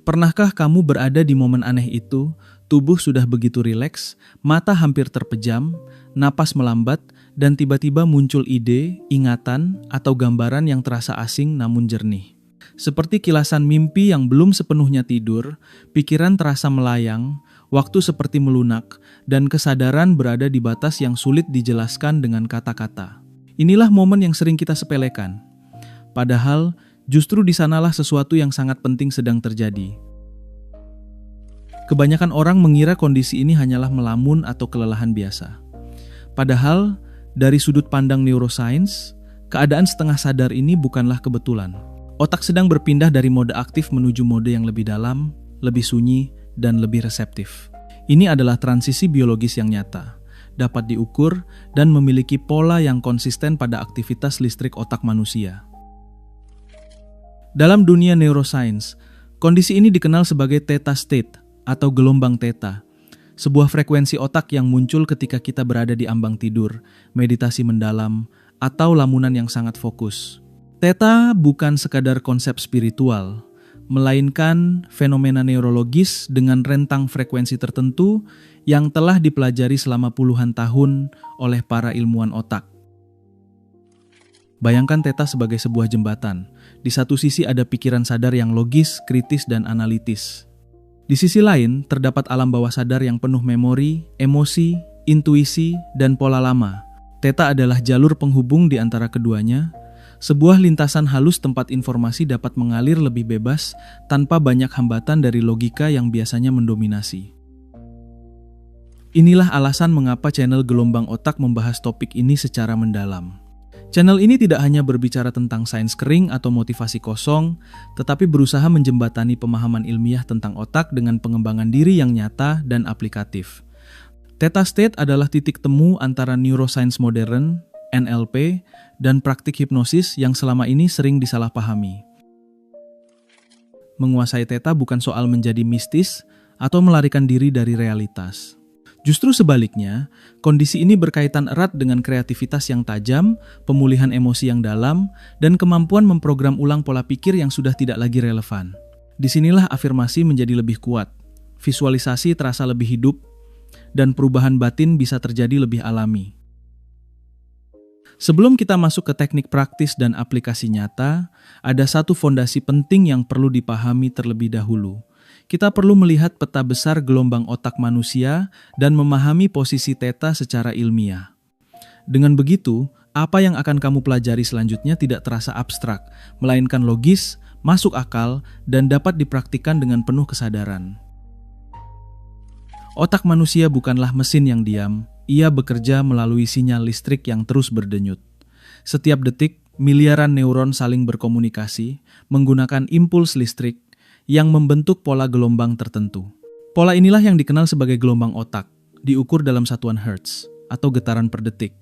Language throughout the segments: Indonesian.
Pernahkah kamu berada di momen aneh itu? Tubuh sudah begitu rileks, mata hampir terpejam, napas melambat, dan tiba-tiba muncul ide, ingatan, atau gambaran yang terasa asing namun jernih. Seperti kilasan mimpi yang belum sepenuhnya tidur, pikiran terasa melayang, waktu seperti melunak, dan kesadaran berada di batas yang sulit dijelaskan dengan kata-kata. Inilah momen yang sering kita sepelekan. Padahal, justru di sanalah sesuatu yang sangat penting sedang terjadi. Kebanyakan orang mengira kondisi ini hanyalah melamun atau kelelahan biasa. Padahal, dari sudut pandang neuroscience, keadaan setengah sadar ini bukanlah kebetulan. Otak sedang berpindah dari mode aktif menuju mode yang lebih dalam, lebih sunyi, dan lebih reseptif. Ini adalah transisi biologis yang nyata, dapat diukur, dan memiliki pola yang konsisten pada aktivitas listrik otak manusia. Dalam dunia neuroscience, kondisi ini dikenal sebagai theta state atau gelombang theta, sebuah frekuensi otak yang muncul ketika kita berada di ambang tidur, meditasi mendalam, atau lamunan yang sangat fokus. Theta bukan sekadar konsep spiritual, melainkan fenomena neurologis dengan rentang frekuensi tertentu yang telah dipelajari selama puluhan tahun oleh para ilmuwan otak. Bayangkan theta sebagai sebuah jembatan. Di satu sisi ada pikiran sadar yang logis, kritis, dan analitis. Di sisi lain, terdapat alam bawah sadar yang penuh memori, emosi, intuisi, dan pola lama. Theta adalah jalur penghubung di antara keduanya, sebuah lintasan halus tempat informasi dapat mengalir lebih bebas tanpa banyak hambatan dari logika yang biasanya mendominasi. Inilah alasan mengapa channel Gelombang Otak membahas topik ini secara mendalam. Channel ini tidak hanya berbicara tentang sains kering atau motivasi kosong, tetapi berusaha menjembatani pemahaman ilmiah tentang otak dengan pengembangan diri yang nyata dan aplikatif. Theta state adalah titik temu antara neuroscience modern, NLP, dan praktik hipnosis yang selama ini sering disalahpahami. Menguasai theta bukan soal menjadi mistis atau melarikan diri dari realitas. Justru sebaliknya, kondisi ini berkaitan erat dengan kreativitas yang tajam, pemulihan emosi yang dalam, dan kemampuan memprogram ulang pola pikir yang sudah tidak lagi relevan. Disinilah afirmasi menjadi lebih kuat, visualisasi terasa lebih hidup, dan perubahan batin bisa terjadi lebih alami. Sebelum kita masuk ke teknik praktis dan aplikasi nyata, ada satu fondasi penting yang perlu dipahami terlebih dahulu. Kita perlu melihat peta besar gelombang otak manusia dan memahami posisi theta secara ilmiah. Dengan begitu, apa yang akan kamu pelajari selanjutnya tidak terasa abstrak, melainkan logis, masuk akal, dan dapat dipraktikkan dengan penuh kesadaran. Otak manusia bukanlah mesin yang diam, ia bekerja melalui sinyal listrik yang terus berdenyut. Setiap detik, miliaran neuron saling berkomunikasi, menggunakan impuls listrik, yang membentuk pola gelombang tertentu. Pola inilah yang dikenal sebagai gelombang otak, diukur dalam satuan hertz atau getaran per detik.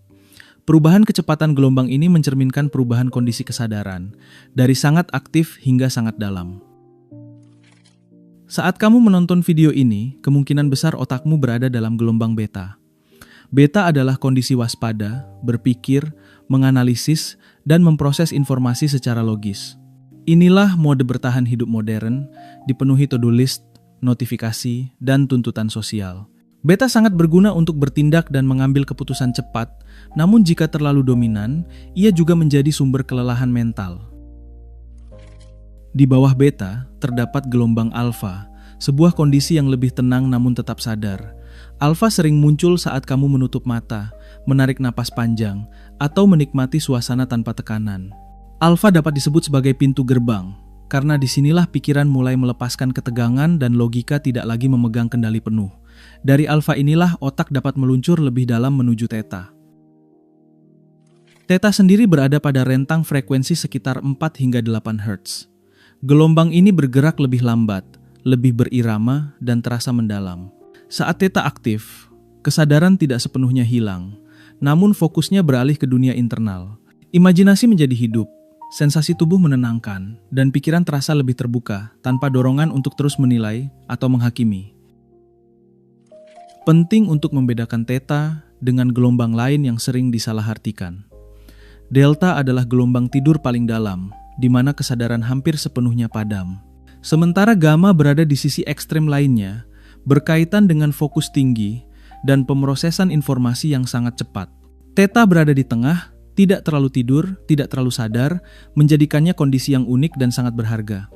Perubahan kecepatan gelombang ini mencerminkan perubahan kondisi kesadaran, dari sangat aktif hingga sangat dalam. Saat kamu menonton video ini, kemungkinan besar otakmu berada dalam gelombang beta. Beta adalah kondisi waspada, berpikir, menganalisis, dan memproses informasi secara logis. Inilah mode bertahan hidup modern, dipenuhi to-do list, notifikasi, dan tuntutan sosial. Beta sangat berguna untuk bertindak dan mengambil keputusan cepat, namun jika terlalu dominan, ia juga menjadi sumber kelelahan mental. Di bawah beta, terdapat gelombang alfa, sebuah kondisi yang lebih tenang namun tetap sadar. Alfa sering muncul saat kamu menutup mata, menarik napas panjang, atau menikmati suasana tanpa tekanan. Alfa dapat disebut sebagai pintu gerbang, karena disinilah pikiran mulai melepaskan ketegangan dan logika tidak lagi memegang kendali penuh. Dari alfa inilah otak dapat meluncur lebih dalam menuju theta. Theta sendiri berada pada rentang frekuensi sekitar 4 hingga 8 Hz. Gelombang ini bergerak lebih lambat, lebih berirama, dan terasa mendalam. Saat theta aktif, kesadaran tidak sepenuhnya hilang, namun fokusnya beralih ke dunia internal. Imajinasi menjadi hidup. Sensasi tubuh menenangkan, dan pikiran terasa lebih terbuka tanpa dorongan untuk terus menilai atau menghakimi. Penting untuk membedakan theta dengan gelombang lain yang sering disalahartikan. Delta adalah gelombang tidur paling dalam, di mana kesadaran hampir sepenuhnya padam. Sementara gamma berada di sisi ekstrem lainnya, berkaitan dengan fokus tinggi dan pemrosesan informasi yang sangat cepat. Theta berada di tengah, tidak terlalu tidur, tidak terlalu sadar, menjadikannya kondisi yang unik dan sangat berharga.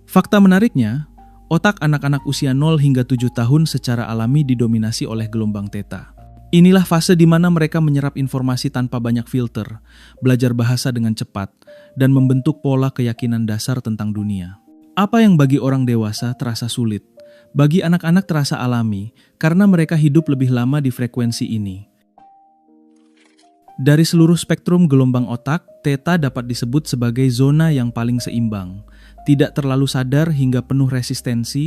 Fakta menariknya, otak anak-anak usia 0 hingga 7 tahun secara alami didominasi oleh gelombang theta. Inilah fase di mana mereka menyerap informasi tanpa banyak filter, belajar bahasa dengan cepat, dan membentuk pola keyakinan dasar tentang dunia. Apa yang bagi orang dewasa terasa sulit, bagi anak-anak terasa alami karena mereka hidup lebih lama di frekuensi ini. Dari seluruh spektrum gelombang otak, theta dapat disebut sebagai zona yang paling seimbang. Tidak terlalu sadar hingga penuh resistensi,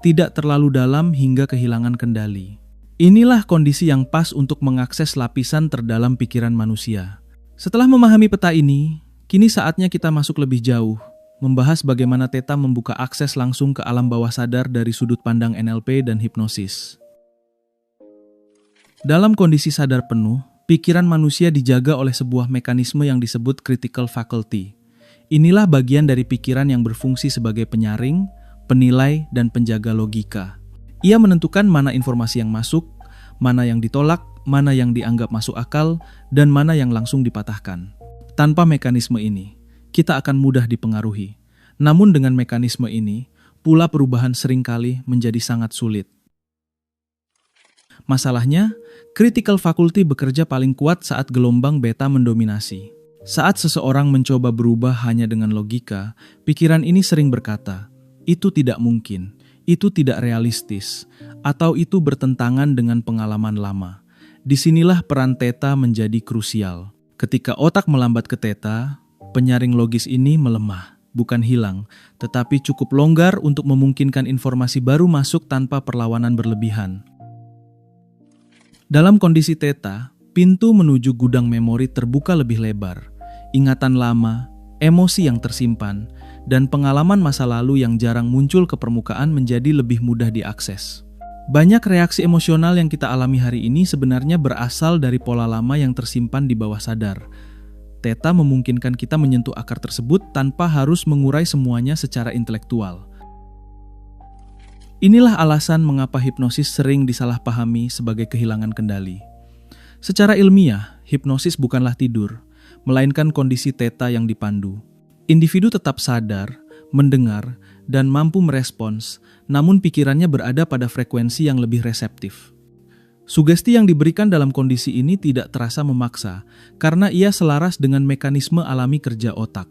tidak terlalu dalam hingga kehilangan kendali. Inilah kondisi yang pas untuk mengakses lapisan terdalam pikiran manusia. Setelah memahami peta ini, kini saatnya kita masuk lebih jauh, membahas bagaimana theta membuka akses langsung ke alam bawah sadar dari sudut pandang NLP dan hipnosis. Dalam kondisi sadar penuh, pikiran manusia dijaga oleh sebuah mekanisme yang disebut critical faculty. Inilah bagian dari pikiran yang berfungsi sebagai penyaring, penilai, dan penjaga logika. Ia menentukan mana informasi yang masuk, mana yang ditolak, mana yang dianggap masuk akal, dan mana yang langsung dipatahkan. Tanpa mekanisme ini, kita akan mudah dipengaruhi. Namun dengan mekanisme ini, pula perubahan seringkali menjadi sangat sulit. Masalahnya, critical faculty bekerja paling kuat saat gelombang beta mendominasi. Saat seseorang mencoba berubah hanya dengan logika, pikiran ini sering berkata, itu tidak mungkin, itu tidak realistis, atau itu bertentangan dengan pengalaman lama. Disinilah peran theta menjadi krusial. Ketika otak melambat ke theta, penyaring logis ini melemah, bukan hilang, tetapi cukup longgar untuk memungkinkan informasi baru masuk tanpa perlawanan berlebihan. Dalam kondisi theta, pintu menuju gudang memori terbuka lebih lebar. Ingatan lama, emosi yang tersimpan, dan pengalaman masa lalu yang jarang muncul ke permukaan menjadi lebih mudah diakses. Banyak reaksi emosional yang kita alami hari ini sebenarnya berasal dari pola lama yang tersimpan di bawah sadar. Theta memungkinkan kita menyentuh akar tersebut tanpa harus mengurai semuanya secara intelektual. Inilah alasan mengapa hipnosis sering disalahpahami sebagai kehilangan kendali. Secara ilmiah, hipnosis bukanlah tidur, melainkan kondisi theta yang dipandu. Individu tetap sadar, mendengar, dan mampu merespons, namun pikirannya berada pada frekuensi yang lebih reseptif. Sugesti yang diberikan dalam kondisi ini tidak terasa memaksa, karena ia selaras dengan mekanisme alami kerja otak.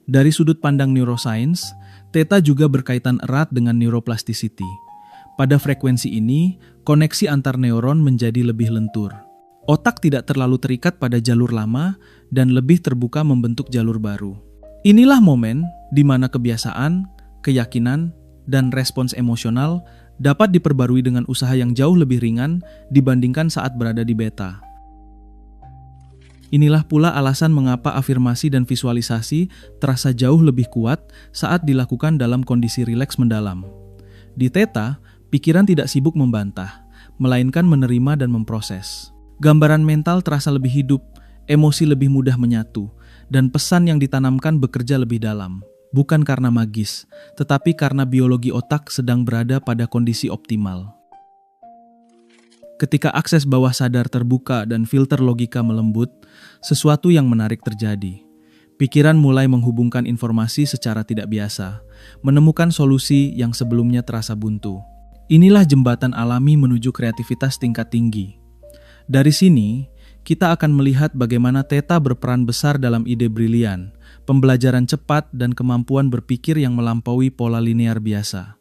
Dari sudut pandang neuroscience, theta juga berkaitan erat dengan neuroplasticity. Pada frekuensi ini, koneksi antar neuron menjadi lebih lentur. Otak tidak terlalu terikat pada jalur lama dan lebih terbuka membentuk jalur baru. Inilah momen di mana kebiasaan, keyakinan, dan respons emosional dapat diperbarui dengan usaha yang jauh lebih ringan dibandingkan saat berada di beta. Inilah pula alasan mengapa afirmasi dan visualisasi terasa jauh lebih kuat saat dilakukan dalam kondisi rileks mendalam. Di theta, pikiran tidak sibuk membantah, melainkan menerima dan memproses. Gambaran mental terasa lebih hidup, emosi lebih mudah menyatu, dan pesan yang ditanamkan bekerja lebih dalam. Bukan karena magis, tetapi karena biologi otak sedang berada pada kondisi optimal. Ketika akses bawah sadar terbuka dan filter logika melembut, sesuatu yang menarik terjadi. Pikiran mulai menghubungkan informasi secara tidak biasa, menemukan solusi yang sebelumnya terasa buntu. Inilah jembatan alami menuju kreativitas tingkat tinggi. Dari sini, kita akan melihat bagaimana theta berperan besar dalam ide brilian, pembelajaran cepat, dan kemampuan berpikir yang melampaui pola linear biasa.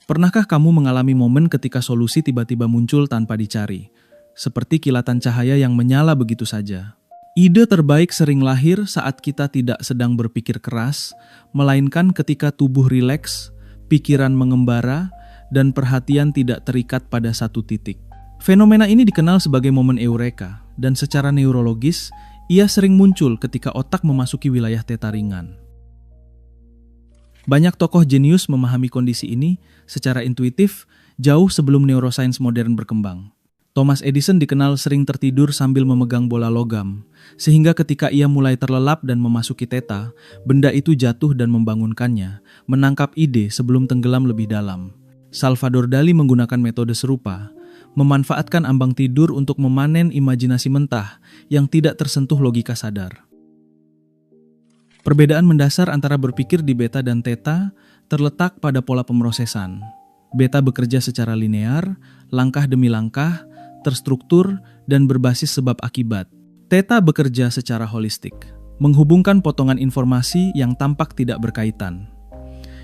Pernahkah kamu mengalami momen ketika solusi tiba-tiba muncul tanpa dicari, seperti kilatan cahaya yang menyala begitu saja? Ide terbaik sering lahir saat kita tidak sedang berpikir keras, melainkan ketika tubuh rileks, pikiran mengembara, dan perhatian tidak terikat pada satu titik. Fenomena ini dikenal sebagai momen eureka, dan secara neurologis, ia sering muncul ketika otak memasuki wilayah theta ringan. Banyak tokoh jenius memahami kondisi ini secara intuitif jauh sebelum neuroscience modern berkembang. Thomas Edison dikenal sering tertidur sambil memegang bola logam, sehingga ketika ia mulai terlelap dan memasuki theta, benda itu jatuh dan membangunkannya, menangkap ide sebelum tenggelam lebih dalam. Salvador Dali menggunakan metode serupa, memanfaatkan ambang tidur untuk memanen imajinasi mentah yang tidak tersentuh logika sadar. Perbedaan mendasar antara berpikir di beta dan theta terletak pada pola pemrosesan. Beta bekerja secara linear, langkah demi langkah, terstruktur, dan berbasis sebab akibat. Theta bekerja secara holistik, menghubungkan potongan informasi yang tampak tidak berkaitan.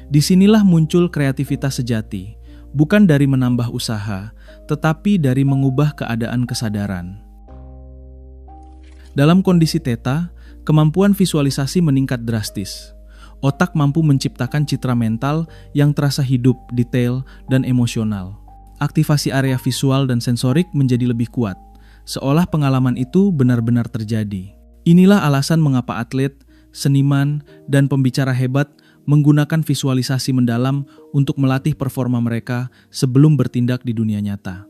Disinilah muncul kreativitas sejati, bukan dari menambah usaha, tetapi dari mengubah keadaan kesadaran. Dalam kondisi theta, kemampuan visualisasi meningkat drastis. Otak mampu menciptakan citra mental yang terasa hidup, detail, dan emosional. Aktivasi area visual dan sensorik menjadi lebih kuat, seolah pengalaman itu benar-benar terjadi. Inilah alasan mengapa atlet, seniman, dan pembicara hebat menggunakan visualisasi mendalam untuk melatih performa mereka sebelum bertindak di dunia nyata.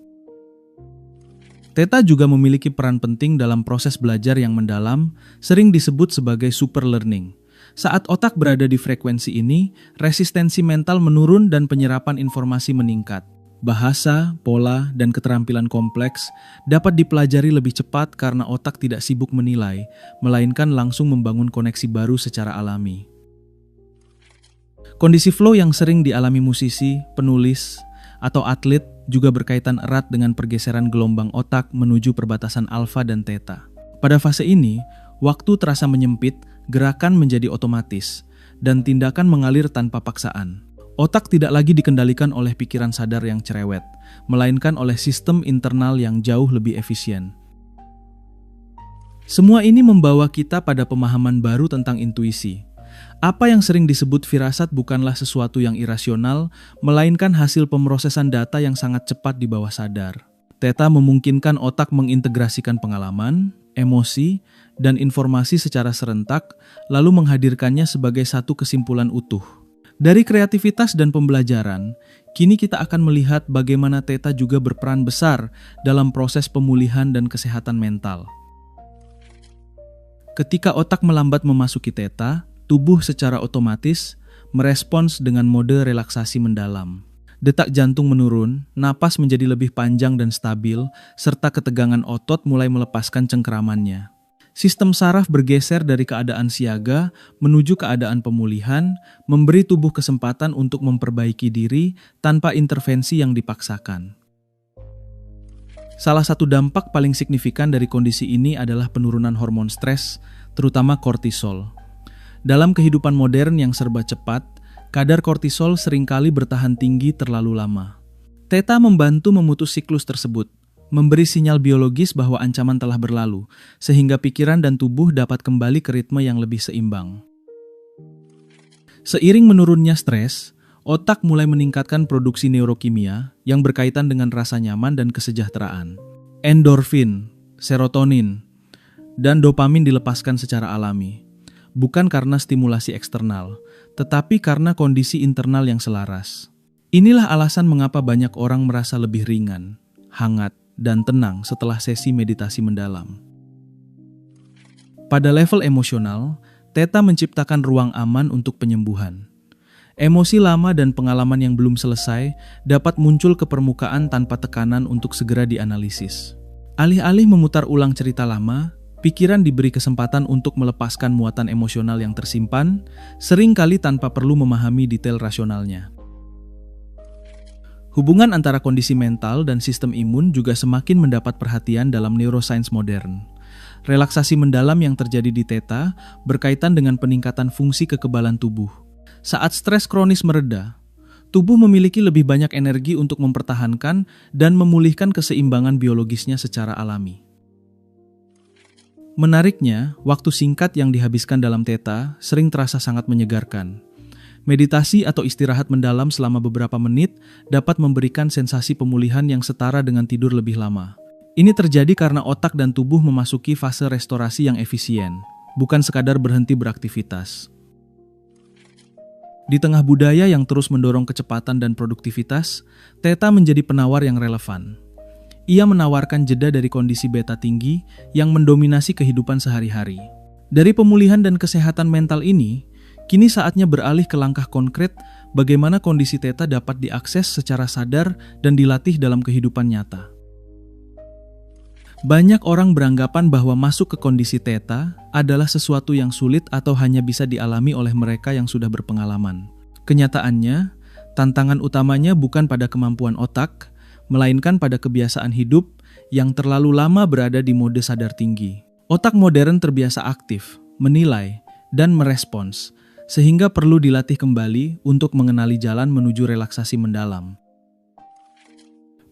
Theta juga memiliki peran penting dalam proses belajar yang mendalam, sering disebut sebagai super learning. Saat otak berada di frekuensi ini, resistensi mental menurun dan penyerapan informasi meningkat. Bahasa, pola, dan keterampilan kompleks dapat dipelajari lebih cepat karena otak tidak sibuk menilai, melainkan langsung membangun koneksi baru secara alami. Kondisi flow yang sering dialami musisi, penulis, atau atlet juga berkaitan erat dengan pergeseran gelombang otak menuju perbatasan alfa dan theta. Pada fase ini, waktu terasa menyempit, gerakan menjadi otomatis, dan tindakan mengalir tanpa paksaan. Otak tidak lagi dikendalikan oleh pikiran sadar yang cerewet, melainkan oleh sistem internal yang jauh lebih efisien. Semua ini membawa kita pada pemahaman baru tentang intuisi. Apa yang sering disebut firasat bukanlah sesuatu yang irasional, melainkan hasil pemrosesan data yang sangat cepat di bawah sadar. Theta memungkinkan otak mengintegrasikan pengalaman, emosi, dan informasi secara serentak, lalu menghadirkannya sebagai satu kesimpulan utuh. Dari kreativitas dan pembelajaran, kini kita akan melihat bagaimana theta juga berperan besar dalam proses pemulihan dan kesehatan mental. Ketika otak melambat memasuki theta, tubuh secara otomatis merespons dengan mode relaksasi mendalam. Detak jantung menurun, napas menjadi lebih panjang dan stabil, serta ketegangan otot mulai melepaskan cengkeramannya. Sistem saraf bergeser dari keadaan siaga menuju keadaan pemulihan, memberi tubuh kesempatan untuk memperbaiki diri tanpa intervensi yang dipaksakan. Salah satu dampak paling signifikan dari kondisi ini adalah penurunan hormon stres, terutama kortisol. Dalam kehidupan modern yang serba cepat, kadar kortisol seringkali bertahan tinggi terlalu lama. Theta membantu memutus siklus tersebut, memberi sinyal biologis bahwa ancaman telah berlalu, sehingga pikiran dan tubuh dapat kembali ke ritme yang lebih seimbang. Seiring menurunnya stres, otak mulai meningkatkan produksi neurokimia yang berkaitan dengan rasa nyaman dan kesejahteraan. Endorfin, serotonin, dan dopamin dilepaskan secara alami, bukan karena stimulasi eksternal, tetapi karena kondisi internal yang selaras. Inilah alasan mengapa banyak orang merasa lebih ringan, hangat, dan tenang setelah sesi meditasi mendalam. Pada level emosional, theta menciptakan ruang aman untuk penyembuhan. Emosi lama dan pengalaman yang belum selesai dapat muncul ke permukaan tanpa tekanan untuk segera dianalisis. Alih-alih memutar ulang cerita lama, pikiran diberi kesempatan untuk melepaskan muatan emosional yang tersimpan, seringkali tanpa perlu memahami detail rasionalnya. Hubungan antara kondisi mental dan sistem imun juga semakin mendapat perhatian dalam neuroscience modern. Relaksasi mendalam yang terjadi di theta berkaitan dengan peningkatan fungsi kekebalan tubuh. Saat stres kronis mereda, tubuh memiliki lebih banyak energi untuk mempertahankan dan memulihkan keseimbangan biologisnya secara alami. Menariknya, waktu singkat yang dihabiskan dalam theta sering terasa sangat menyegarkan. Meditasi atau istirahat mendalam selama beberapa menit dapat memberikan sensasi pemulihan yang setara dengan tidur lebih lama. Ini terjadi karena otak dan tubuh memasuki fase restorasi yang efisien, bukan sekadar berhenti beraktivitas. Di tengah budaya yang terus mendorong kecepatan dan produktivitas, Theta menjadi penawar yang relevan. Ia menawarkan jeda dari kondisi beta tinggi yang mendominasi kehidupan sehari-hari. Dari pemulihan dan kesehatan mental ini, kini saatnya beralih ke langkah konkret bagaimana kondisi Theta dapat diakses secara sadar dan dilatih dalam kehidupan nyata. Banyak orang beranggapan bahwa masuk ke kondisi Theta adalah sesuatu yang sulit atau hanya bisa dialami oleh mereka yang sudah berpengalaman. Kenyataannya, tantangan utamanya bukan pada kemampuan otak, melainkan pada kebiasaan hidup yang terlalu lama berada di mode sadar tinggi. Otak modern terbiasa aktif, menilai, dan merespons, sehingga perlu dilatih kembali untuk mengenali jalan menuju relaksasi mendalam.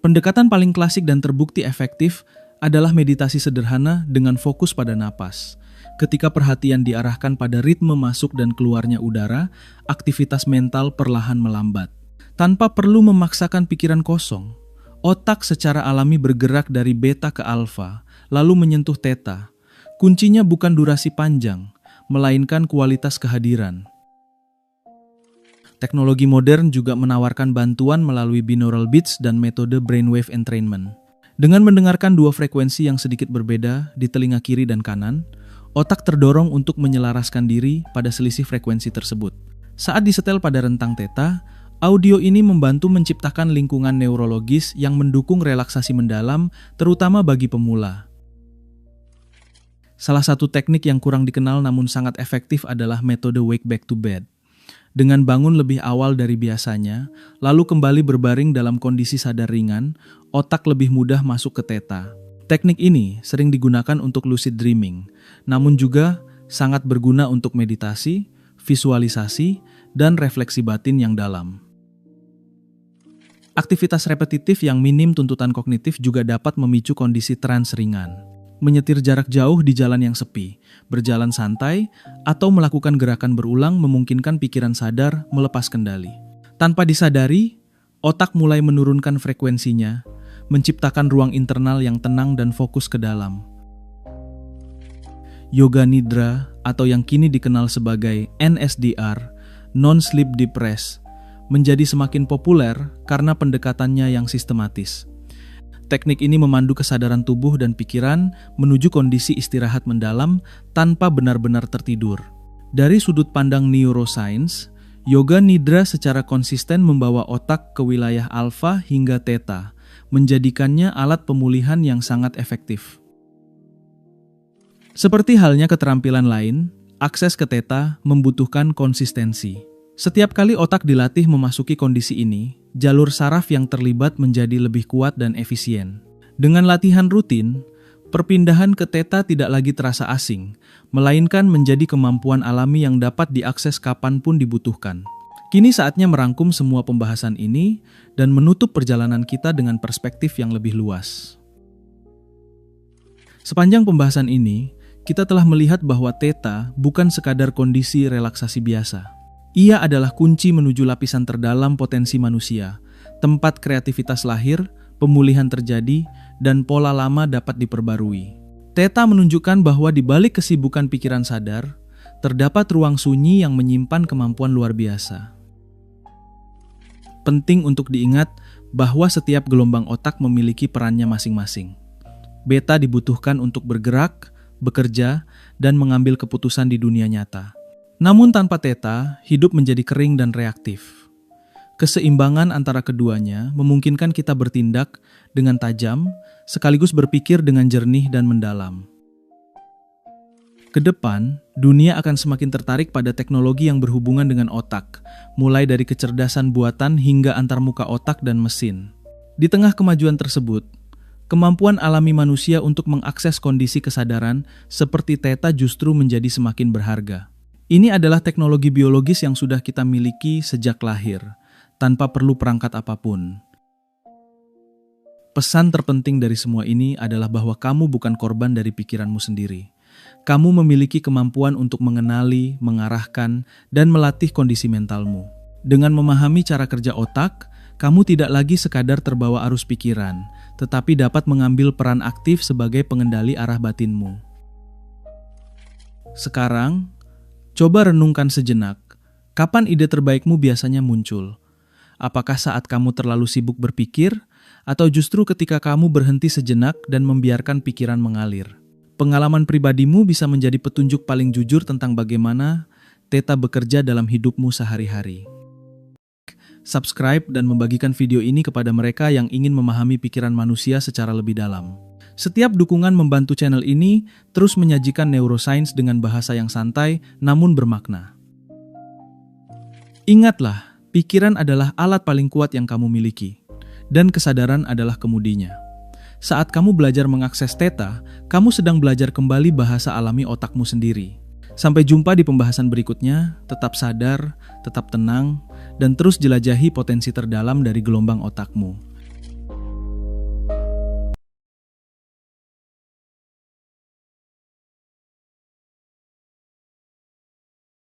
Pendekatan paling klasik dan terbukti efektif adalah meditasi sederhana dengan fokus pada napas. Ketika perhatian diarahkan pada ritme masuk dan keluarnya udara, aktivitas mental perlahan melambat. Tanpa perlu memaksakan pikiran kosong, otak secara alami bergerak dari beta ke alfa, lalu menyentuh theta. Kuncinya bukan durasi panjang, melainkan kualitas kehadiran. Teknologi modern juga menawarkan bantuan melalui binaural beats dan metode brainwave entrainment. Dengan mendengarkan dua frekuensi yang sedikit berbeda di telinga kiri dan kanan, otak terdorong untuk menyelaraskan diri pada selisih frekuensi tersebut. Saat disetel pada rentang theta, audio ini membantu menciptakan lingkungan neurologis yang mendukung relaksasi mendalam, terutama bagi pemula. Salah satu teknik yang kurang dikenal namun sangat efektif adalah metode wake back to bed. Dengan bangun lebih awal dari biasanya, lalu kembali berbaring dalam kondisi sadar ringan, otak lebih mudah masuk ke theta. Teknik ini sering digunakan untuk lucid dreaming, namun juga sangat berguna untuk meditasi, visualisasi, dan refleksi batin yang dalam. Aktivitas repetitif yang minim tuntutan kognitif juga dapat memicu kondisi trans ringan. Menyetir jarak jauh di jalan yang sepi, berjalan santai, atau melakukan gerakan berulang memungkinkan pikiran sadar melepas kendali. Tanpa disadari, otak mulai menurunkan frekuensinya, menciptakan ruang internal yang tenang dan fokus ke dalam. Yoga Nidra atau yang kini dikenal sebagai NSDR, Non-Sleep Deep Rest, menjadi semakin populer karena pendekatannya yang sistematis. Teknik ini memandu kesadaran tubuh dan pikiran menuju kondisi istirahat mendalam tanpa benar-benar tertidur. Dari sudut pandang neuroscience, yoga nidra secara konsisten membawa otak ke wilayah alfa hingga theta, menjadikannya alat pemulihan yang sangat efektif. Seperti halnya keterampilan lain, akses ke theta membutuhkan konsistensi. Setiap kali otak dilatih memasuki kondisi ini, jalur saraf yang terlibat menjadi lebih kuat dan efisien. Dengan latihan rutin, perpindahan ke theta tidak lagi terasa asing, melainkan menjadi kemampuan alami yang dapat diakses kapanpun dibutuhkan. Kini saatnya merangkum semua pembahasan ini dan menutup perjalanan kita dengan perspektif yang lebih luas. Sepanjang pembahasan ini, kita telah melihat bahwa theta bukan sekadar kondisi relaksasi biasa. Ia adalah kunci menuju lapisan terdalam potensi manusia, tempat kreativitas lahir, pemulihan terjadi, dan pola lama dapat diperbarui. Theta menunjukkan bahwa di balik kesibukan pikiran sadar, terdapat ruang sunyi yang menyimpan kemampuan luar biasa. Penting untuk diingat bahwa setiap gelombang otak memiliki perannya masing-masing. Beta dibutuhkan untuk bergerak, bekerja, dan mengambil keputusan di dunia nyata. Namun tanpa theta, hidup menjadi kering dan reaktif. Keseimbangan antara keduanya memungkinkan kita bertindak dengan tajam, sekaligus berpikir dengan jernih dan mendalam. Kedepan, dunia akan semakin tertarik pada teknologi yang berhubungan dengan otak, mulai dari kecerdasan buatan hingga antarmuka otak dan mesin. Di tengah kemajuan tersebut, kemampuan alami manusia untuk mengakses kondisi kesadaran seperti theta justru menjadi semakin berharga. Ini adalah teknologi biologis yang sudah kita miliki sejak lahir, tanpa perlu perangkat apapun. Pesan terpenting dari semua ini adalah bahwa kamu bukan korban dari pikiranmu sendiri. Kamu memiliki kemampuan untuk mengenali, mengarahkan, dan melatih kondisi mentalmu. Dengan memahami cara kerja otak, kamu tidak lagi sekadar terbawa arus pikiran, tetapi dapat mengambil peran aktif sebagai pengendali arah batinmu. Sekarang, coba renungkan sejenak, kapan ide terbaikmu biasanya muncul? Apakah saat kamu terlalu sibuk berpikir, atau justru ketika kamu berhenti sejenak dan membiarkan pikiran mengalir? Pengalaman pribadimu bisa menjadi petunjuk paling jujur tentang bagaimana Theta bekerja dalam hidupmu sehari-hari. Subscribe dan membagikan video ini kepada mereka yang ingin memahami pikiran manusia secara lebih dalam. Setiap dukungan membantu channel ini terus menyajikan neuroscience dengan bahasa yang santai namun bermakna. Ingatlah, pikiran adalah alat paling kuat yang kamu miliki, dan kesadaran adalah kemudinya. Saat kamu belajar mengakses Theta, kamu sedang belajar kembali bahasa alami otakmu sendiri. Sampai jumpa di pembahasan berikutnya, tetap sadar, tetap tenang, dan terus jelajahi potensi terdalam dari gelombang otakmu.